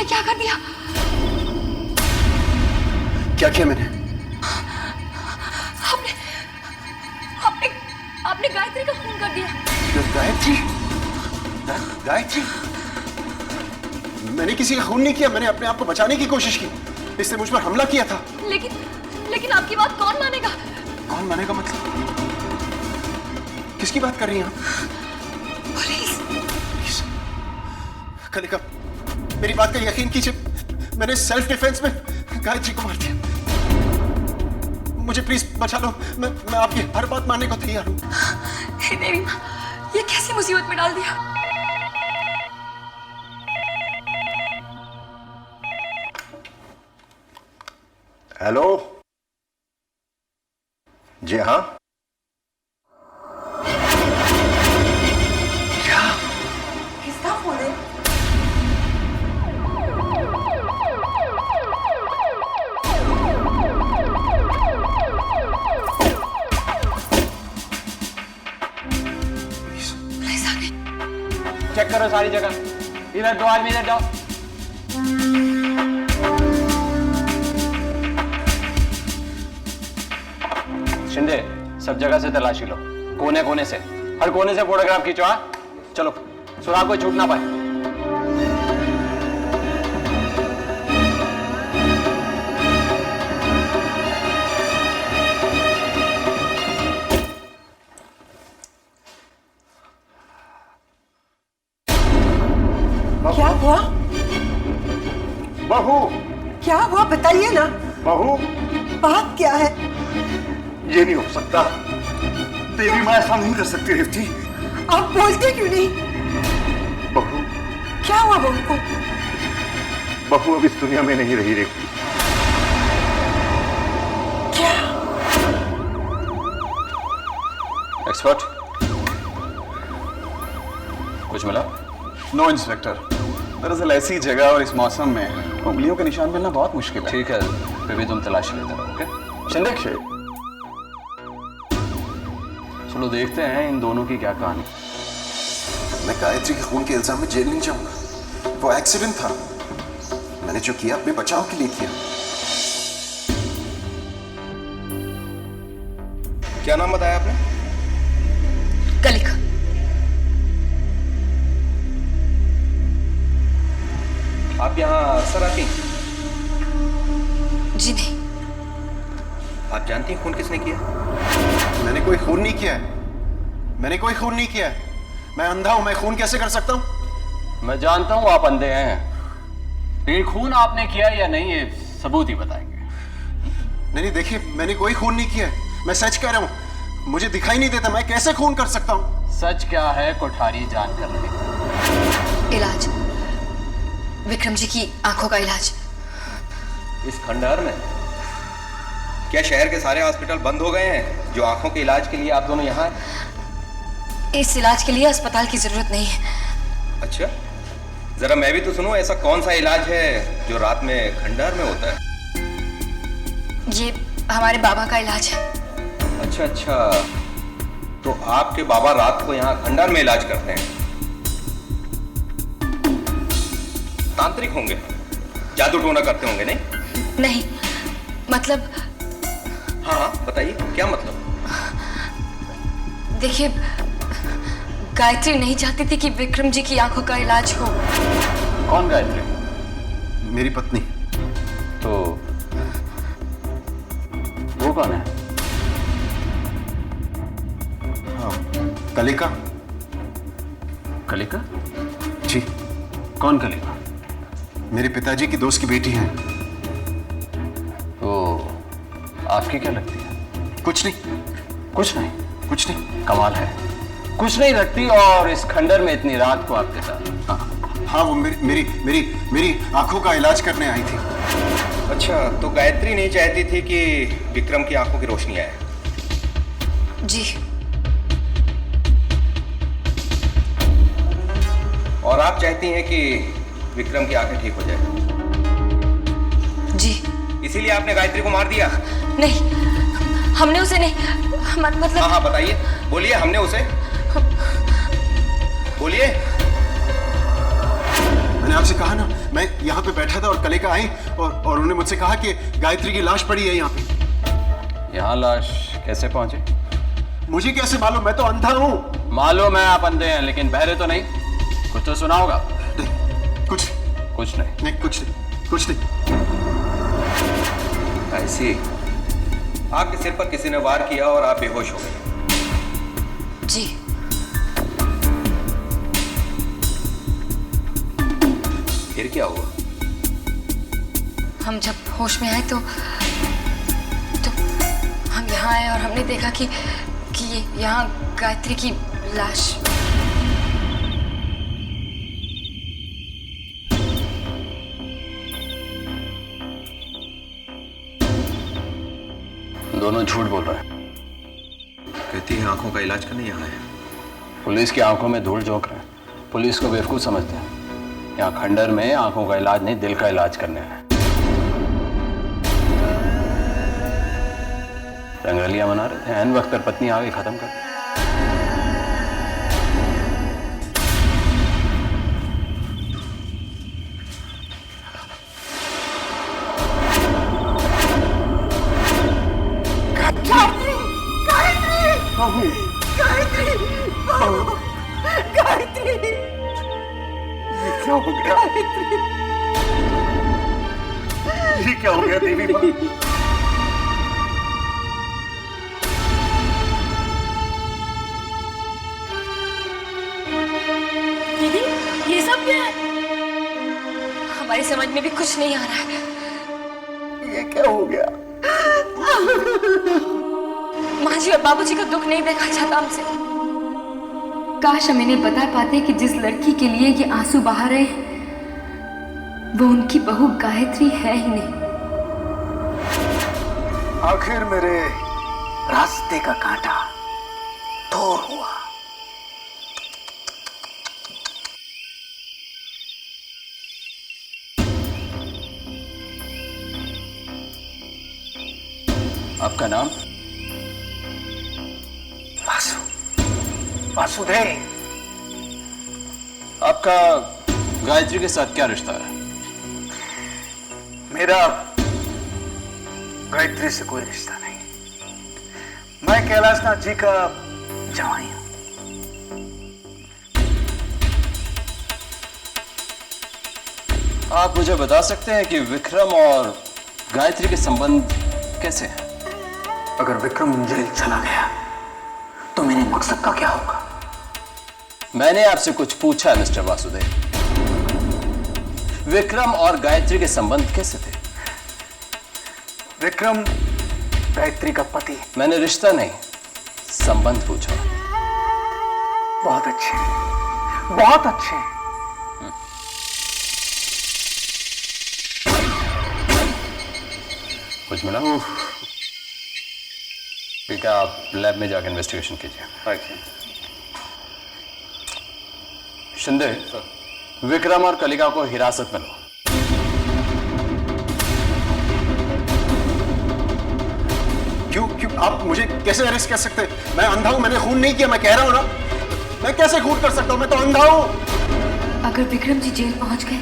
आपने क्या कर दिया? क्या किया मैंने? आपने आपने आपने गायत्री का खून कर दिया। गायत्री? गायत्री? मैंने किसी का खून नहीं किया, मैंने अपने आप को बचाने की कोशिश की। इसने मुझ पर हमला किया था। लेकिन आपकी बात कौन मानेगा? कौन मानेगा मतलब? किसकी बात कर रही हैं आप? पुलिस। कलिका, मेरी बात का यकीन कीजिए, मैंने सेल्फ डिफेंस में गायत्री को मार दिया। मुझे प्लीज बचा लो, मैं आपकी हर बात मानने को तैयार हूं। हे देवी माँ, ये कैसी मुसीबत में डाल दिया? हेलो, जी हाँ। क्या? किसका फोन है? पुलिस आ गई। चेक करो सारी जगह। इधर दो आदमी, इधर जाओ। शिंदे, सब जगह से तलाशी लो, कोने कोने से, हर कोने से फोटोग्राफ खींचो। हाँ चलो, सुराग कोई छूट ना पाए। क्या हुआ? बहू, क्या हुआ बताइए ना। बहू, बात क्या है? ये नहीं हो सकता। देवी माँ ऐसा नहीं कर सकती। रेवती, आप बोलते क्यों नहीं? बहू, क्या हुआ बहू को? बहू अब इस दुनिया में नहीं रही। रेवती, क्या? एक्सपर्ट, कुछ मिला? नो इंस्पेक्टर, दरअसल ऐसी जगह और इस मौसम में उंगलियों के निशान मिलना बहुत मुश्किल है। ठीक है, फिर भी तुम तलाशी लेते रहो। ओके शिंदे, चलो देखते हैं इन दोनों की क्या कहानी। मैं गायत्री के खून के इल्जाम में जेल नहीं जाऊंगा। वो एक्सीडेंट था, मैंने जो किया अपने बचाव के लिए किया। क्या नाम बताया आपने? कलिका। आप यहाँ अक्सर आती? जी नहीं। आप जानती हैं खून किसने किया? मैंने कोई खून नहीं किया है। मैंने कोई खून नहीं किया है। मैं अंधा हूं, मैं खून कैसे कर सकता हूं? मैं जानता हूं आप अंधे हैं, लेकिन खून आपने किया या नहीं ये सबूत ही बताएंगे। नहीं देखिए, मैंने कोई खून नहीं किया है। मैं सच कह रहा हूं, मुझे दिखाई नहीं देता, मैं कैसे खून कर सकता हूं? सच क्या है कोठारी जानकर रहेगा। इलाज, विक्रम जी की आंखों का इलाज। इस खंडहर में? क्या शहर के सारे हॉस्पिटल बंद हो गए हैं जो आंखों के इलाज के लिए आप दोनों यहाँ हैं? इस इलाज के लिए अस्पताल की जरूरत नहीं है। अच्छा, जरा मैं भी तो सुनूं, ऐसा कौन सा इलाज है जो रात में खंडहर में होता है? ये हमारे बाबा का इलाज है। अच्छा अच्छा, तो आपके बाबा रात को यहाँ खंडहर में इलाज करते हैं? तांत्रिक होंगे, जादू टोना करते होंगे? नहीं, मतलब। हाँ हाँ बताइए, क्या मतलब? देखिए, गायत्री नहीं चाहती थी कि विक्रम जी की आंखों का इलाज हो। कौन गायत्री? मेरी पत्नी। तो वो कौन है? हाँ, कलिका। कलिका? जी। कौन कलिका? मेरे पिताजी की दोस्त की बेटी है। तो आपकी क्या लगती है? कुछ नहीं। कुछ नहीं? कुछ नहीं। कमाल है, कुछ नहीं लगती और इस खंडर में इतनी रात को आपके साथ। हाँ, वो मेरी आंखों का इलाज करने आई थी। अच्छा, तो गायत्री नहीं चाहती थी कि विक्रम की आंखों की रोशनी आए? जी। और आप चाहती हैं कि विक्रम की आंखें ठीक हो जाए? जी। इसीलिए आपने गायत्री को मार दिया? नहीं, हमने उसे नहीं, मतलब। हाँ हाँ बताइए, बोलिए, हमने उसे, बोलिए। मैंने आपसे कहा ना, मैं यहाँ पे बैठा था और कलेका आई और उन्होंने मुझसे कहा कि गायत्री की लाश पड़ी है यहाँ पे। यहाँ लाश कैसे पहुंचे? मुझे कैसे मालूम, मैं तो अंधा हूँ। मालूम है आप अंधे हैं, लेकिन बहरे तो नहीं। कुछ तो सुना होगा। कुछ नहीं। नहीं, कुछ नहीं। ऐसी आपके सिर पर किसी ने वार किया और आप बेहोश हो गए। जी। फिर क्या हुआ? हम जब होश में आए तो हम यहाँ आए और हमने देखा कि यहाँ गायत्री की लाश। दोनों झूठ बोल रहे हैं। कहती है आंखों का इलाज करने यहाँ है। पुलिस की आंखों में धूल झोंक रहे हैं। पुलिस को बेवकूफ समझते हैं। यहाँ खंडर में आंखों का इलाज नहीं, दिल का इलाज करने हैं। रंगरलियां मना रहे थे, ऐन वक्त पर पत्नी आ गई, खत्म कर दिया। गायत्री, क्या हो गया? ये क्या हो गया देवी माँ? दीदी, ये सब क्या है? हमारी समझ में भी कुछ नहीं आ रहा है। ये क्या हो गया? माँ जी और बाबूजी का दुख नहीं देखा जाता हमसे। काश हम इन्हें बता पाते कि जिस लड़की के लिए ये आंसू बहा रहे हैं वो उनकी बहू गायत्री है ही नहीं। आखिर मेरे रास्ते का कांटा दूर हुआ। आपका नाम? वासुदेव। आपका गायत्री के साथ क्या रिश्ता है? मेरा गायत्री से कोई रिश्ता नहीं। मैं कैलाशनाथ जी का जवाई हूं। आप मुझे बता सकते हैं कि विक्रम और गायत्री के संबंध कैसे हैं? अगर विक्रम जेल चला गया तो मेरे मकसद का क्या होगा? मैंने आपसे कुछ पूछा है मिस्टर वासुदेव। विक्रम और गायत्री के संबंध कैसे थे? विक्रम गायत्री का पति। मैंने रिश्ता नहीं, संबंध पूछा। बहुत अच्छे, बहुत अच्छे। कुछ मिला? ठीक है, आप लैब में जाकर इन्वेस्टिगेशन कीजिए। शिंदे, विक्रम और कलिका को हिरासत में लो। क्यों आप मुझे कैसे अरेस्ट कर सकते हैं? मैं अंधा हूं, मैंने खून नहीं किया। मैं कह रहा हूं ना, मैं कैसे खून कर सकता हूं? मैं तो अंधा हूं। अगर विक्रम जी जेल पहुंच गए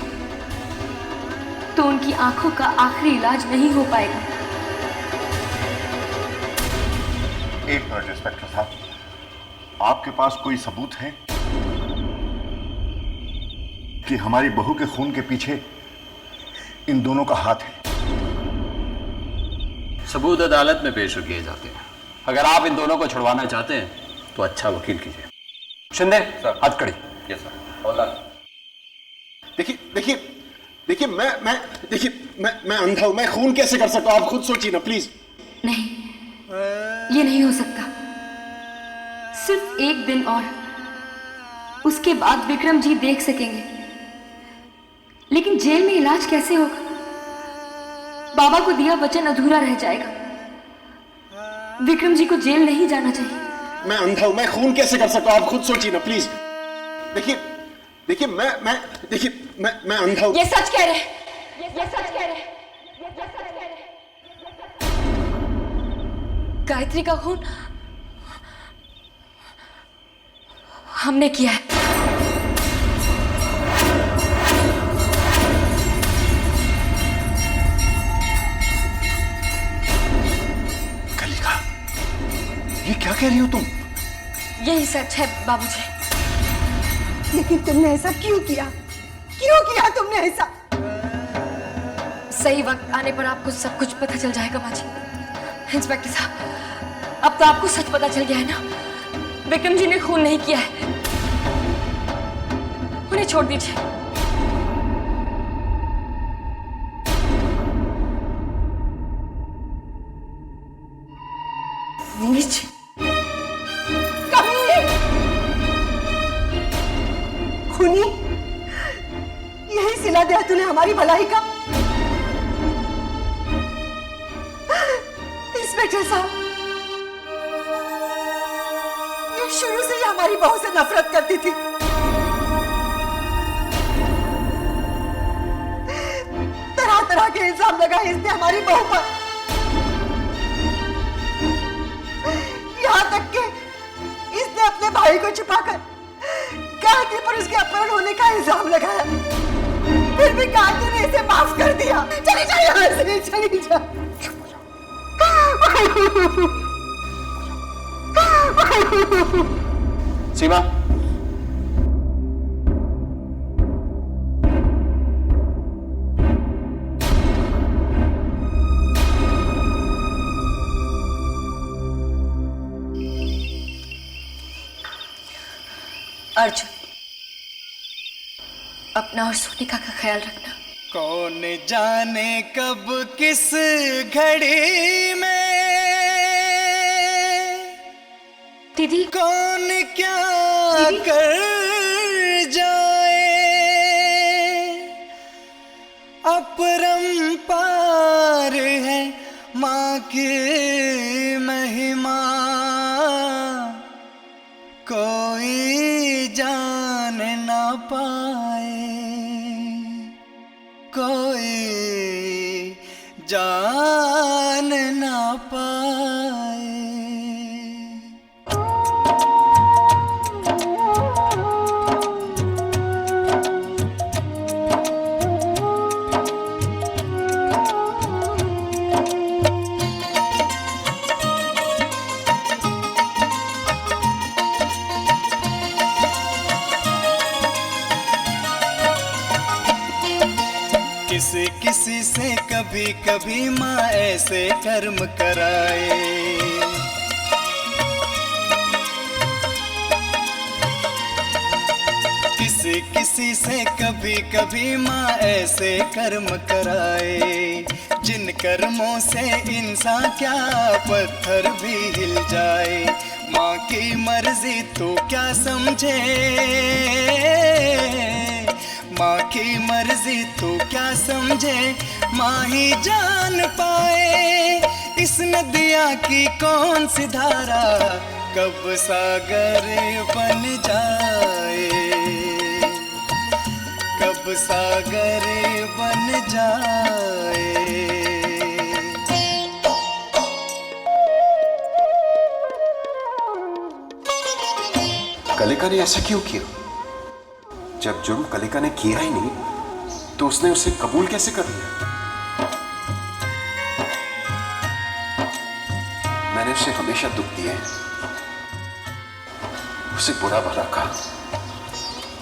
तो उनकी आंखों का आखिरी इलाज नहीं हो पाएगा। एक मिनट इंस्पेक्टर साहब, आपके पास कोई सबूत है कि हमारी बहू के खून के पीछे इन दोनों का हाथ है? सबूत अदालत में पेश किए जाते हैं। अगर आप इन दोनों को छुड़वाना चाहते हैं तो अच्छा वकील कीजिए। शिंदे, हाथ खड़ी। Yes sir. देखिए मैं अंधा हूं। मैं खून कैसे कर सकता हूं? आप खुद सोचिए ना प्लीज। नहीं, ये नहीं हो सकता। सिर्फ एक दिन और, उसके बाद विक्रम जी देख सकेंगे। लेकिन जेल में इलाज कैसे होगा? बाबा को दिया वचन अधूरा रह जाएगा। विक्रम जी को जेल नहीं जाना चाहिए। मैं अंधा हूं, मैं खून कैसे कर सकता हूं? आप खुद सोचिए ना प्लीज। देखिए मैं अंधा हूं। ये सच कह रहे हैं। ये सच कह रहे हैं। गायत्री का खून हमने किया है। कह रही हो तुम? यही सच है बाबूजी। लेकिन तुमने ऐसा क्यों किया? क्यों किया तुमने ऐसा? सही वक्त आने पर आपको सब कुछ पता चल जाएगा माँ जी। इंस्पेक्टर साहब, अब तो आपको सच पता चल गया है ना? विक्रम जी ने खून नहीं किया है। उन्हें छोड़ दीजिए। नीच, कमीने, खूनी, यही सिला दिया तूने हमारी भलाई का। इंस्पेक्टर साहब, ये शुरू से ही हमारी बहू से नफरत करती थी। तरह तरह के इल्जाम लगाए इसने हमारी बहू पर। यहाँ तक कि इसने अपने भाई को छुपाकर गायत्री पर उसके अपहरण होने का इल्जाम लगाया। फिर भी गायत्री ने इसे माफ कर दिया। चली जा यहाँ से, चली जा। सीमा, अर्जुन, अपना और सोनिका का ख्याल रखना। कौन जाने कब किस घड़ी में दीदी, कौन क्या कर जाए, अपरंपार है माँ की महिमा, कोई जान ना पाए, कोई जान ना पाए। किसी किसी से कभी कभी माँ ऐसे कर्म कराए, किसी किसी से कभी कभी माँ ऐसे कर्म कराए, जिन कर्मों से इंसान क्या पत्थर भी हिल जाए। माँ की मर्जी तो क्या समझे, माँ की मर्जी तो क्या समझे, माँ ही जान पाए। इस नदिया की कौन सी धारा कब सागर बन जाए, कब सागर बन जाए। कलिका ने ऐसा क्यों किया? जब जुर्म कलिका ने किया ही नहीं तो उसने उसे कबूल कैसे कर लिया? मैंने उसे हमेशा दुख दिया है, उसे बुरा भला कहा,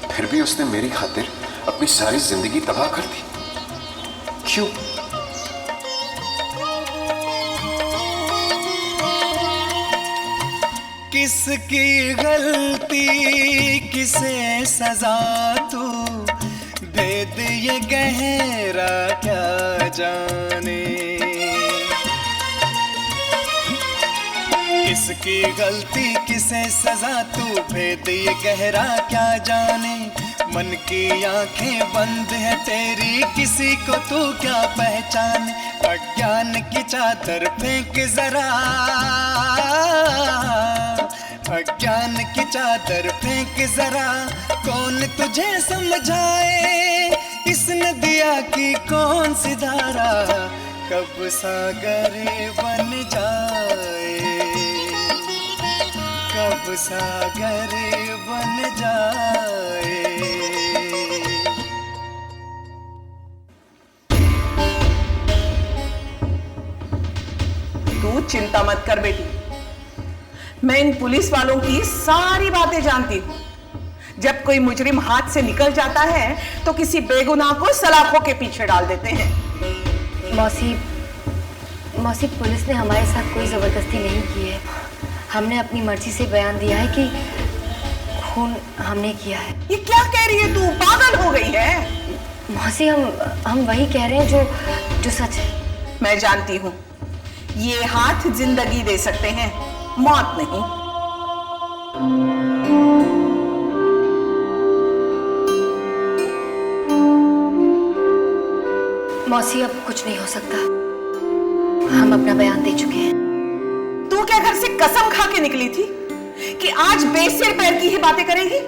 फिर भी उसने मेरी खातिर अपनी सारी जिंदगी तबाह कर दी। क्यों? किसकी गलती किसे सजा, तू भेद ये गहरा क्या जाने। किसकी गलती किसे सजा, तू भेद ये गहरा क्या जाने। मन की आंखें बंद है तेरी, किसी को तू क्या पहचाने। अज्ञान की चादर फेंक जरा, अज्ञान की चादर फेंक जरा, कौन तुझे समझाए। इस नदिया की कौन सी धारा कब सागर बन जाए, कब सागर बन जाए। तू चिंता मत कर बेटी, मैं इन पुलिस वालों की सारी बातें जानती हूँ। जब कोई मुजरिम हाथ से निकल जाता है तो किसी बेगुनाह को सलाखों के पीछे डाल देते हैं। मौसी, पुलिस ने हमारे साथ कोई जबरदस्ती नहीं की है। हमने अपनी मर्जी से बयान दिया है कि खून हमने किया है। ये क्या कह रही है तू? पागल हो गई है? मौसी, हम वही कह रहे हैं जो सच है। मैं जानती हूँ, ये हाथ जिंदगी दे सकते हैं, मौत नहीं। मौसी, अब कुछ नहीं हो सकता। हम अपना बयान दे चुके हैं। तू क्या घर से कसम खा के निकली थी कि आज बेसिर पैर की ही बातें करेगी?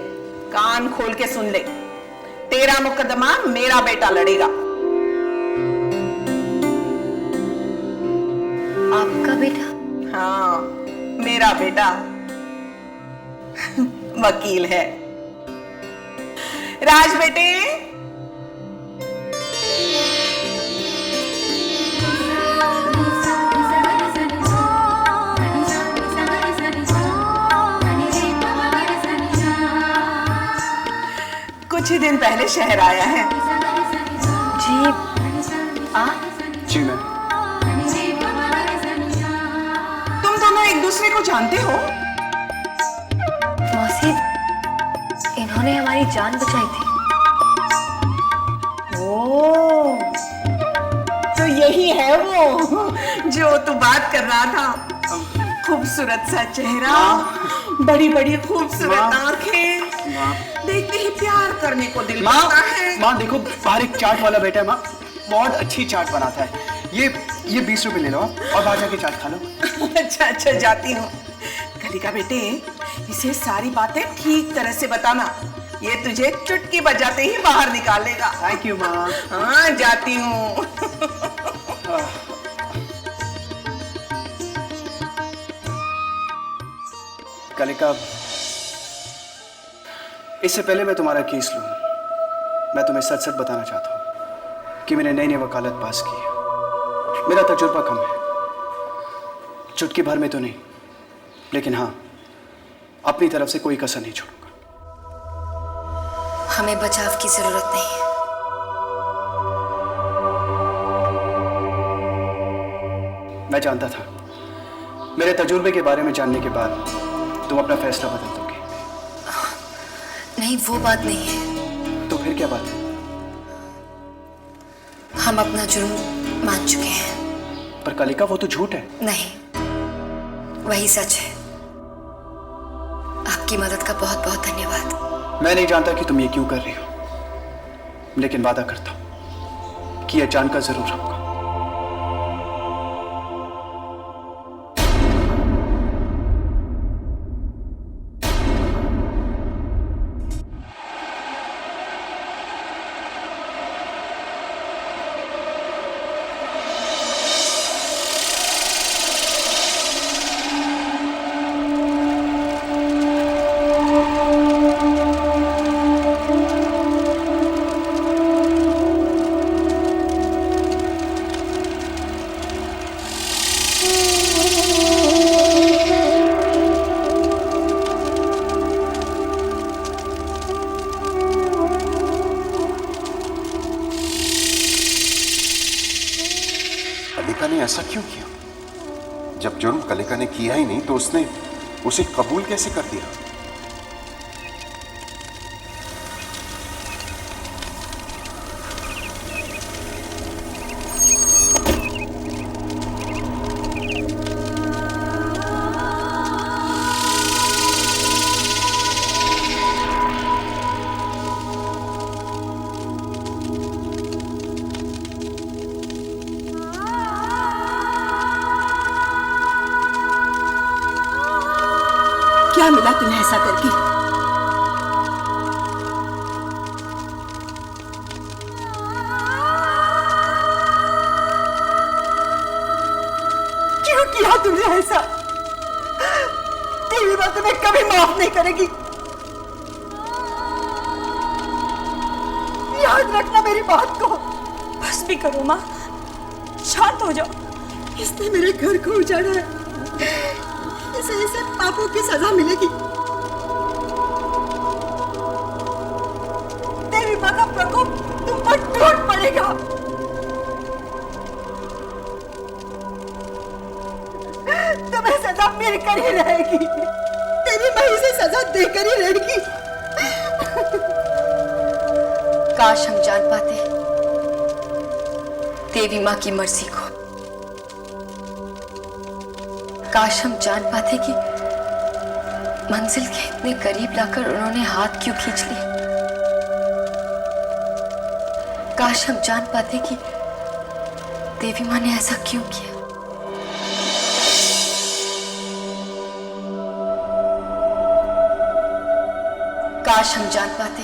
कान खोल के सुन ले, तेरा मुकदमा मेरा बेटा लड़ेगा। आपका बेटा? हाँ, मेरा बेटा वकील है। राज बेटे, कुछ ही दिन पहले शहर आया है। जी जी मैं। तुम दोनों एक दूसरे को जानते हो? मौसी, इन्होंने हमारी जान बचाई थी। ओ, तो यही है वो जो तू बात कर रहा था। खूबसूरत सा चेहरा, बड़ी बड़ी खूबसूरत आंखें, देखते ही प्यार करने को दिल करता है। माँ देखो, बाहर एक चाट वाला बैठा है माँ, बहुत अच्छी चाट बनाता है। ये 20 रुपए ले लो और बाहर जाके चाट खा लो। अच्छा, जाती हूँ। कलिका बेटे, इसे सारी बातें ठीक तरह से बताना, ये तुझे चुटकी बजाते ही बाहर निकालेगा। थैंक यू माँ। हाँ, जाती हूँ। कलिका, इससे पहले मैं तुम्हारा केस लूं, मैं तुम्हें सच सच बताना चाहता हूं कि मैंने नई वकालत पास की है। मेरा तजुर्बा कम है, चुटकी भर में तो नहीं, लेकिन हाँ, अपनी तरफ से कोई कसर नहीं छोड़ूंगा। हमें बचाव की जरूरत नहीं है। मैं जानता था, मेरे तजुर्बे के बारे में जानने के बाद तुम अपना फैसला बदल दोगे। नहीं, वो बात नहीं है। तो फिर क्या बात है? हम अपना जुर्म मान चुके हैं। पर कलिका, वो तो झूठ है। नहीं, वही सच है। आपकी मदद का बहुत बहुत धन्यवाद। मैं नहीं जानता कि तुम ये क्यों कर रही हो, लेकिन वादा करता हूं कि यह जानकर जरूर रहूंगा। कलिका ने ऐसा क्यों किया? जब जुर्म कलिका ने किया ही नहीं तो उसने उसे कबूल कैसे कर दिया? क्या मिला तुम्हें ऐसा करके? क्यों किया तुमने ऐसा? तेरी बात तुम्हें कभी माफ नहीं करेगी। याद रखना मेरी बात को। बस भी करो माँ, शांत हो जाओ। इसने मेरे घर को उजाड़ा है, से इसे पापों की सजा मिलेगी। देवी माँ का प्रकोप तुम पर टूट पड़ेगा। तुम्हें सजा मिलकर ही रहेगी। देवी माँ इसे सजा देकर ही रहेगी। काश हम जान पाते देवी माँ की मर्जी को। काश हम जान पाते कि मंजिल के इतने करीब लाकर उन्होंने हाथ क्यों खींच लिए। काश हम जान पाते कि देवी माँ ने ऐसा क्यों किया। काश हम जान पाते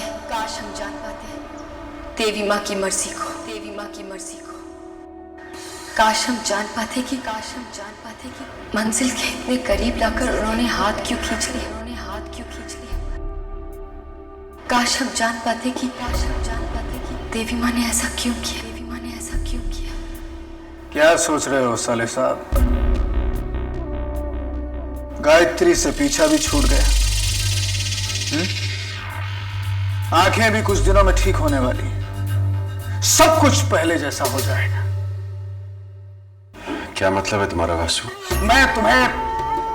देवी माँ की मर्जी को। काश हम जान पाते कि मंजिल के इतने करीब लाकर उन्होंने हाथ क्यों खींच लिए। काश हम जान पाते कि देवी माँ ने ऐसा क्यों किया। क्या सोच रहे हो साले साहब? गायत्री से पीछा भी छूट गया। आंखें भी कुछ दिनों में ठीक होने वाली। सब कुछ पहले जैसा हो जाएगा। क्या मतलब है तुम्हारा वासु? मैं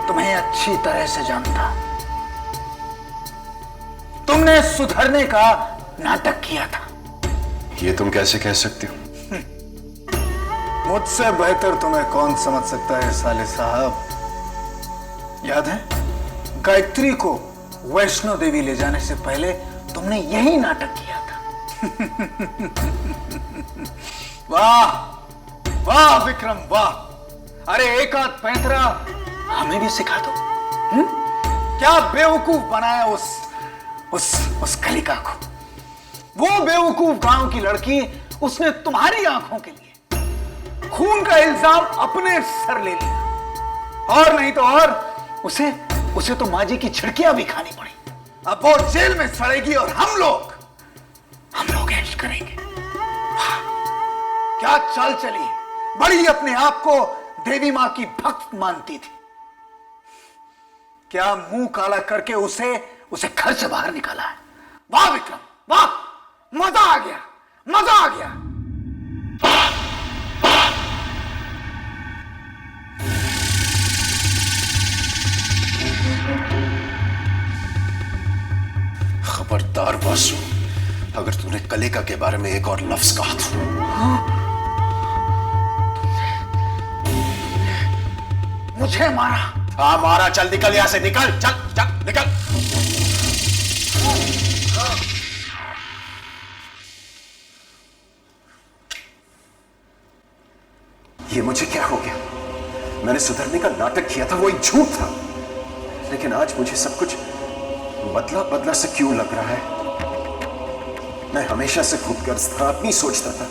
तुम्हें अच्छी तरह से जानता हूं। तुमने सुधरने का नाटक किया था। ये तुम कैसे कह सकती हो? मुझसे बेहतर तुम्हें कौन समझ सकता है साले साहब। याद है गायत्री को वैष्णो देवी ले जाने से पहले तुमने यही नाटक किया था। वाह वाह विक्रम वाह। अरे एक आध पैंतरा हमें भी सिखा दो। क्या बेवकूफ बनाया उस कलिका को। वो बेवकूफ गांव की लड़की, उसने तुम्हारी आंखों के लिए खून का इल्जाम अपने सर ले लिया। और नहीं तो और उसे तो माँ जी की छिड़कियां भी खानी पड़ी। अब वो जेल में सड़ेगी और हम लोग ऐश करेंगे। वाह क्या चाल चली। बड़ी अपने आप को देवी मां की भक्त मानती थी। क्या मुंह काला करके उसे घर से बाहर निकाला है। वाह विक्रम वाह। मजा आ गया। खबरदार वासु, अगर तूने कलिका के बारे में एक और लफ्ज कहा तो मुझे मारा। हाँ मारा। चल निकल यहां से। निकल चल निकल। ये मुझे क्या हो गया? मैंने सुधरने का नाटक किया था, वो एक झूठ था। लेकिन आज मुझे सब कुछ बदला से क्यों लग रहा है? मैं हमेशा से खुदगर्ज था, अपनी सोचता था।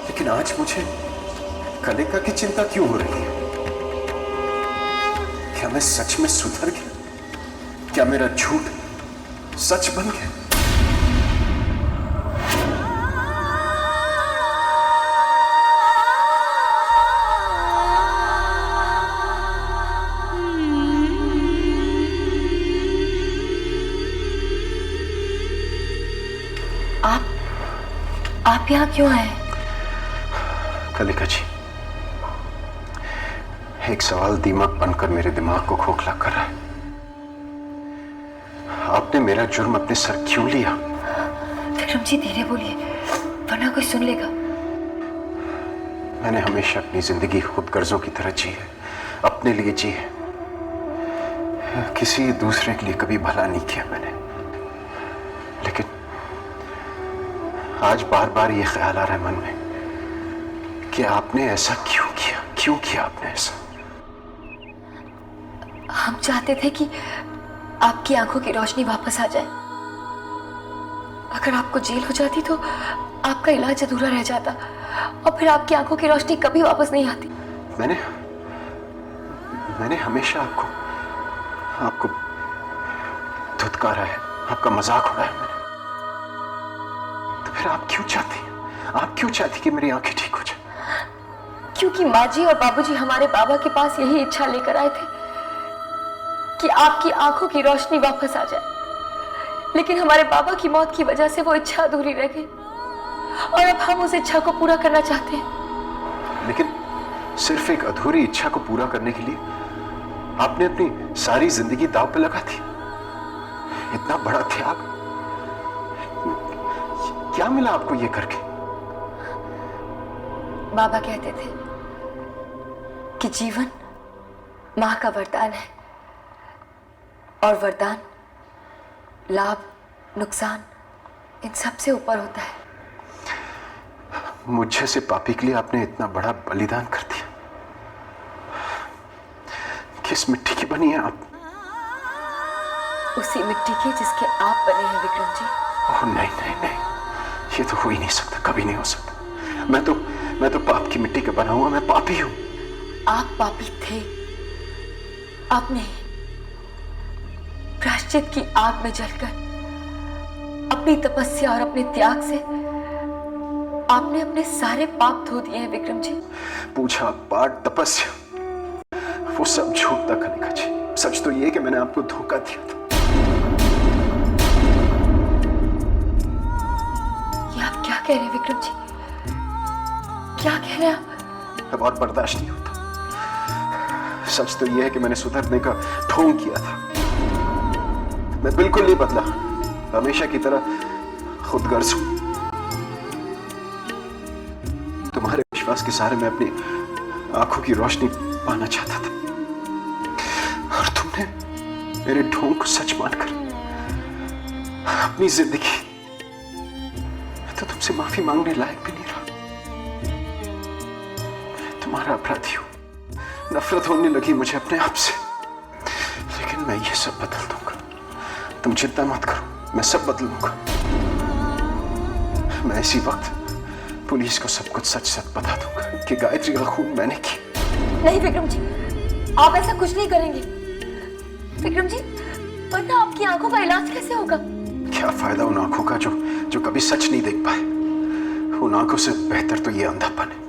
लेकिन आज मुझे कलिका की चिंता क्यों हो रही है? क्या मैं सच में सुधर गया? क्या मेरा झूठ सच बन गया? आप यहाँ क्यों आए? कलिका जी, एक सवाल दीमक बनकर मेरे दिमाग को खोखला कर रहा है। आपने मेरा जुर्म अपने सर क्यों लिया? विक्रम जी धीरे बोलिए, वरना कोई सुन लेगा। मैंने हमेशा अपनी जिंदगी खुदगर्जों की तरह जी है, अपने लिए जी है। किसी दूसरे के लिए कभी भला नहीं किया मैंने। लेकिन आज बार बार ये ख्याल आ रहा है मन में कि आपने ऐसा क्यों किया? क्यों किया आपने ऐसा? हम चाहते थे कि आपकी आंखों की रोशनी वापस आ जाए। अगर आपको जेल हो जाती तो आपका इलाज अधूरा रह जाता और फिर आपकी आंखों की रोशनी कभी वापस नहीं आती। मैंने हमेशा आपको धुतकारा है, आपका मजाक उड़ाया मैंने। तो फिर आप क्यों चाहती हैं? आप क्यों चाहती कि मेरी आंखें ठीक हो जाए? क्योंकि माँ जी और बाबूजी हमारे बाबा के पास यही इच्छा लेकर आए थे कि आपकी आंखों की रोशनी वापस आ जाए, लेकिन हमारे बाबा की मौत की वजह से वो इच्छा अधूरी रह गई और अब हम उस इच्छा को पूरा करना चाहते हैं। लेकिन सिर्फ एक अधूरी इच्छा को पूरा करने के लिए आपने अपनी सारी जिंदगी दांव पे लगा दी। इतना बड़ा त्याग, क्या मिला आपको ये करके? बाबा कहते थे कि जीवन मां का वरदान है और वरदान लाभ नुकसान इन सब से ऊपर होता है। मुझ जैसे पापी के लिए आपने इतना बड़ा बलिदान कर दिया। किस मिट्टी की बनी है आप? उसी मिट्टी की जिसके आप बने हैं विक्रम जी। ओह नहीं नहीं नहीं, ये तो हो ही नहीं सकता, कभी नहीं हो सकता। मैं तो पाप की मिट्टी का बना हुआ, मैं पापी हूं। आप पापी थे, अब नहीं। प्रायश्चित की आग में जलकर अपनी तपस्या और अपने त्याग से आपने अपने सारे पाप धो दिए हैं विक्रम जी। पूजा पाठ तपस्या वो सब झूठ था कनिका जी। सच तो ये कि मैंने आपको धोखा दिया था। ये आप क्या कह रहे हैं विक्रम जी? क्या कह रहे हैं आप? अब और बर्दाश्त नहीं होता। सच तो ये है कि मैंने सुधरने का ढोंग किया था। मैं बिल्कुल नहीं बदला, हमेशा की तरह खुदगर्ज हूं। तुम्हारे विश्वास के सहारे मैं अपनी आंखों की रोशनी पाना चाहता था और तुमने मेरे ढोंग को सच मानकर अपनी जिंदगी, मैं तो तुमसे माफी मांगने लायक भी नहीं रहा। मैं तुम्हारा अपराधी हूं, नफरत होने लगी मुझे अपने आप से, लेकिन मैं ये सब बदल दूंगा। तुम चिंता मत करो, मैं सब बदल दूंगा। मैं इसी वक्त पुलिस को सब कुछ सच सच बता दूंगा कि गायत्री का खून मैंने किया। नहीं विक्रम जी, आप ऐसा कुछ नहीं करेंगे। विक्रम जी, वरना आपकी आंखों का इलाज कैसे होगा? क्या फायदा उन आंखों का जो कभी सच नहीं देख पाए। उन आंखों से बेहतर तो ये अंधापन है।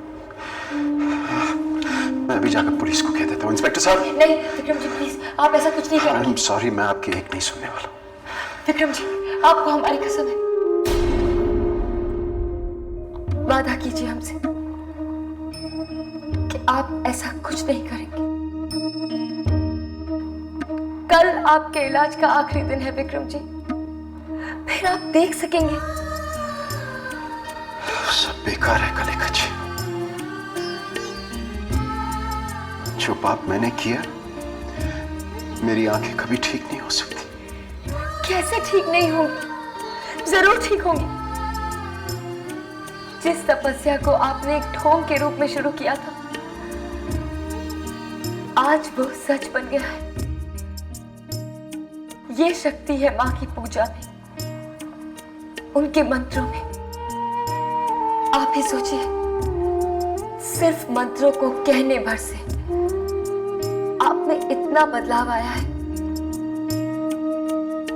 मैं अभी जाकर पुलिस को कह देता हूँ। इंस्पेक्टर साहब। नहीं विक्रम जी, प्लीज आप ऐसा कुछ नहीं करेंगे। आई एम सॉरी, मैं आपकी एक नहीं सुनने वाला। विक्रम जी, आपको हमारी कसम है, वादा कीजिए हमसे कि आप ऐसा कुछ नहीं करेंगे। कल आपके इलाज का आखिरी दिन है विक्रम जी, फिर आप देख सकेंगे। सब बेकार है कनिका जी। जो पाप मैंने किया, मेरी आंखें कभी ठीक नहीं हो सकती। कैसे ठीक नहीं होंगी? जरूर ठीक होंगी। जिस तपस्या को आपने एक ढोंग के रूप में शुरू किया था, आज वो सच बन गया है। ये शक्ति है मां की पूजा में, उनके मंत्रों में। आप ही सोचिए, सिर्फ मंत्रों को कहने भर से आप में इतना बदलाव आया है,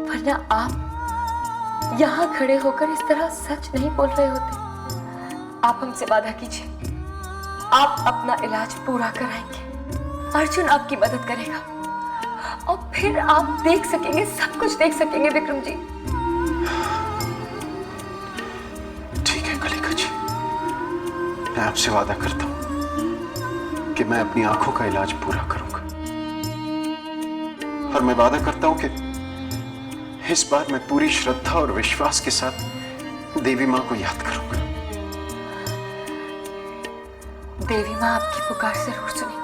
वरना आप यहां खड़े होकर इस तरह सच नहीं बोल रहे होते। आप हमसे वादा कीजिए, आप अपना इलाज पूरा कराएंगे। अर्जुन आपकी मदद करेगा और फिर आप देख सकेंगे, सब कुछ देख सकेंगे विक्रम जी। ठीक है कनिका जी, मैं आपसे वादा करता हूं कि मैं अपनी आंखों का इलाज पूरा करूंगा। और मैं वादा करता हूं कि इस बार मैं पूरी श्रद्धा और विश्वास के साथ देवी मां को याद करूंगा। देवी मां आपकी पुकार जरूर सुनेगी।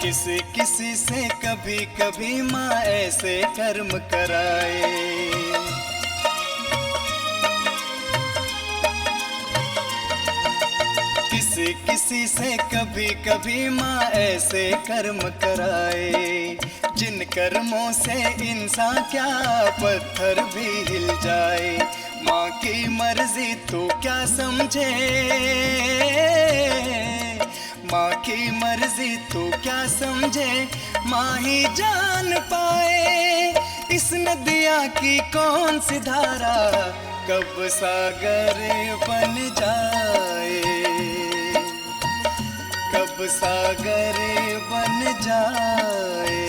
किसी किसी से कभी कभी माँ ऐसे कर्म कराए, किसी किसी से कभी कभी माँ ऐसे कर्म कराए, जिन कर्मों से इंसान क्या पत्थर भी हिल जाए। माँ की मर्जी तू क्या समझे, माँ की मर्जी तू क्या समझे, माँ ही जान पाए। इस नदिया की कौन सी धारा कब सागर बन जाए, कब सागर बन जाए।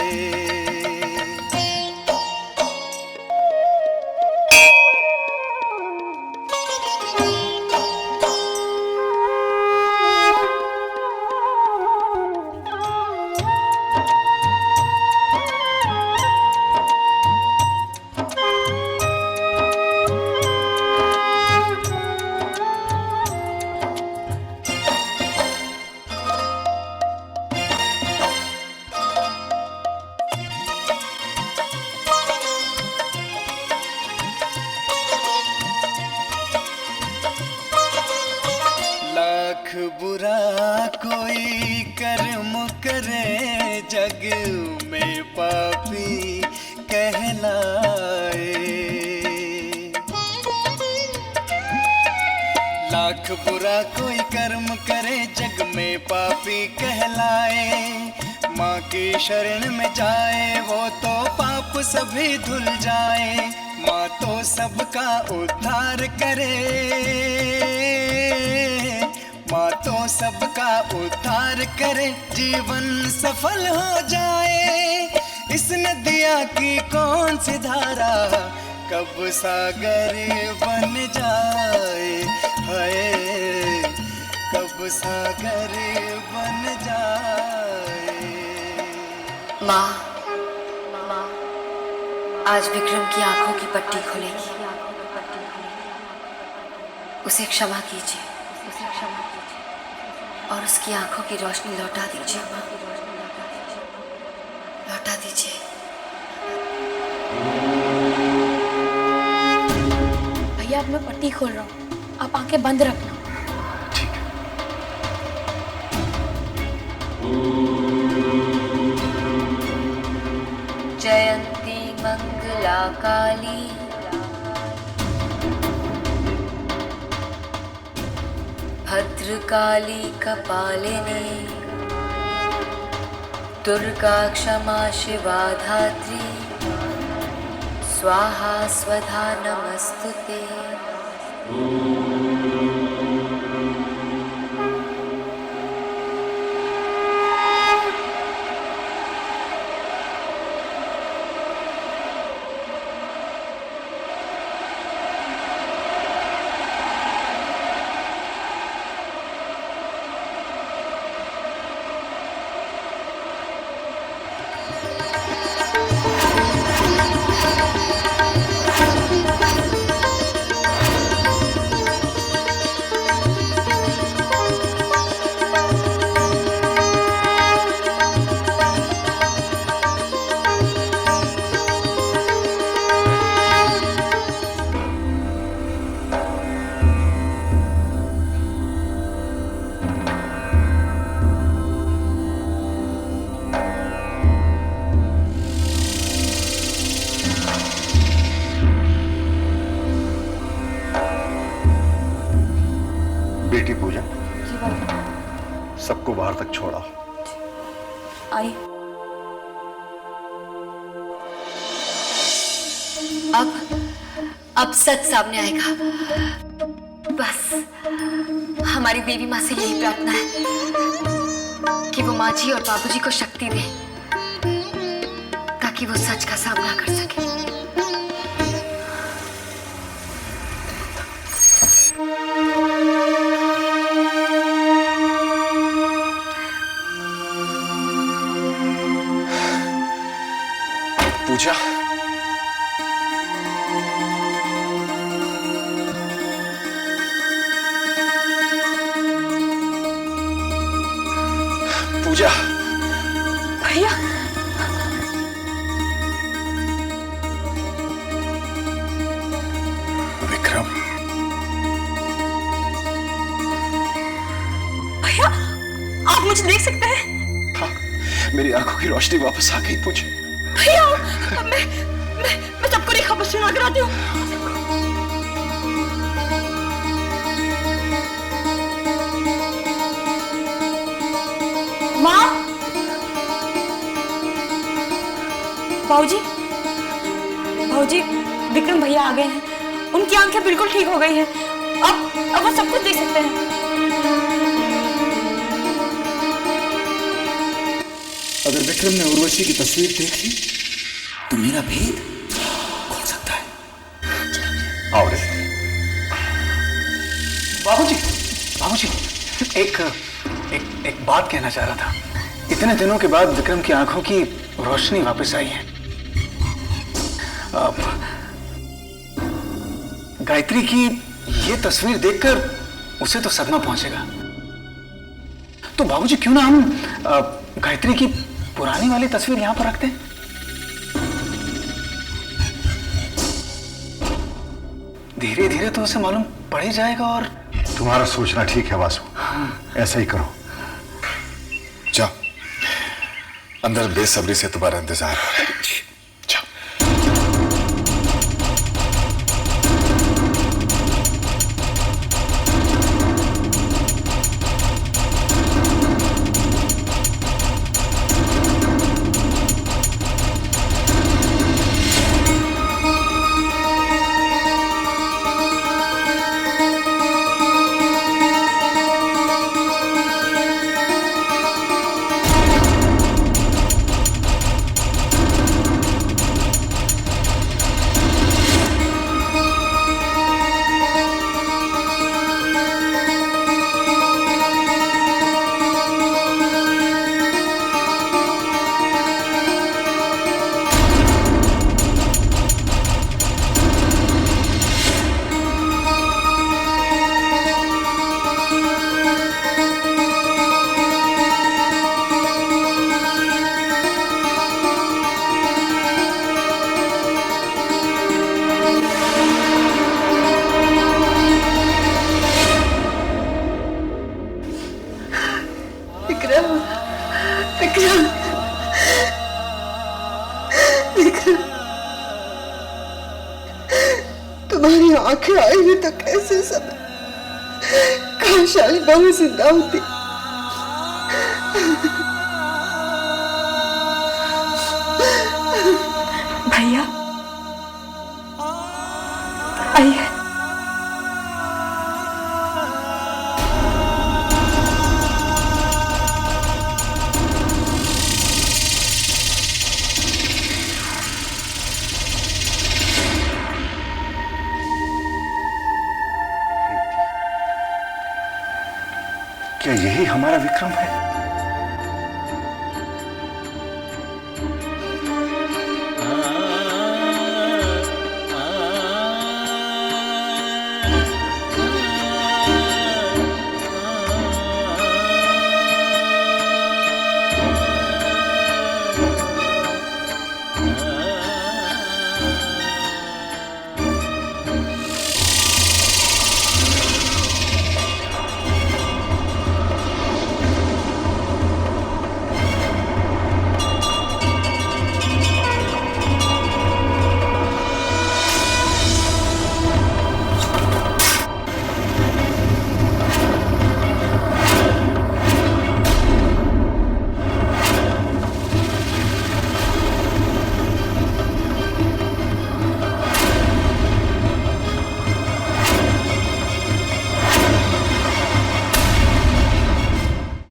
लाख बुरा कोई कर्म करे, जग में पापी कहलाए। लाख बुरा कोई कर्म करे, जग में पापी कहलाए। माँ की शरण में जाए वो तो पाप सभी धुल जाए। माँ तो सबका उद्धार करे, माँ तो सबका उद्धार करे, जीवन सफल हो जाए। इस नदिया की कौन सी धारा कब सागर बन जाए, हाय कब सागर बन जाए। माँ, आज विक्रम की आंखों की पट्टी खुलेगी, उसे क्षमा कीजिए और उसकी आंखों की रोशनी लौटा दीजिए। माँ, लौटा दीजिए। भैया अब मैं पट्टी खोल रहा हूँ, आप आंखें बंद रखना। जयंती मंगला काली, भद्रकाली कपालिनी, दुर्गा क्षमा शिवा धात्री, स्वाहा स्वधा नमस्तुते। बेटी पूजा, सबको बाहर तक छोड़ा। आई। अब सच सामने आएगा। बस हमारी देवी माँ से यही प्रार्थना है कि वो माँ जी और बाबूजी को शक्ति दे ताकि वो सच का सामना कर सके। पूजा, पूजा, भैया विक्रम, देख सकते हैं? हाँ, मेरी आंखों की रोशनी वापस आ गई मुझे। भैया मैं सबको नहीं खबर सुना कराती हूँ। माँ, भाऊजी विक्रम भैया आ गए हैं। उनकी आंखें बिल्कुल ठीक हो गई हैं। अब वो सब कुछ देख सकते हैं। अगर विक्रम ने उर्वशी की तस्वीर देख ली तो मेरा भेद खुल सकता है। आओ रे। बाबूजी, एक बात कहना चाह रहा था। इतने दिनों के बाद विक्रम की आंखों की रोशनी वापस आई है। गायत्री की ये तस्वीर देखकर उसे तो सदमा पहुंचेगा। तो बाबूजी क्यों ना हम गायत्री की पुरानी वाली तस्वीर यहां पर रखते हैं? धीरे धीरे तो उसे मालूम पड़ ही जाएगा। और तुम्हारा सोचना ठीक है वासु, ऐसा ही करो। जाओ, अंदर बेसब्री से तुम्हारा इंतजार हो रहा है। तुम्हारी आंखें आई हुई तो कैसे समय, काश आज बहू जिंदा होती। भैया आइए। क्या यही हमारा विक्रम है?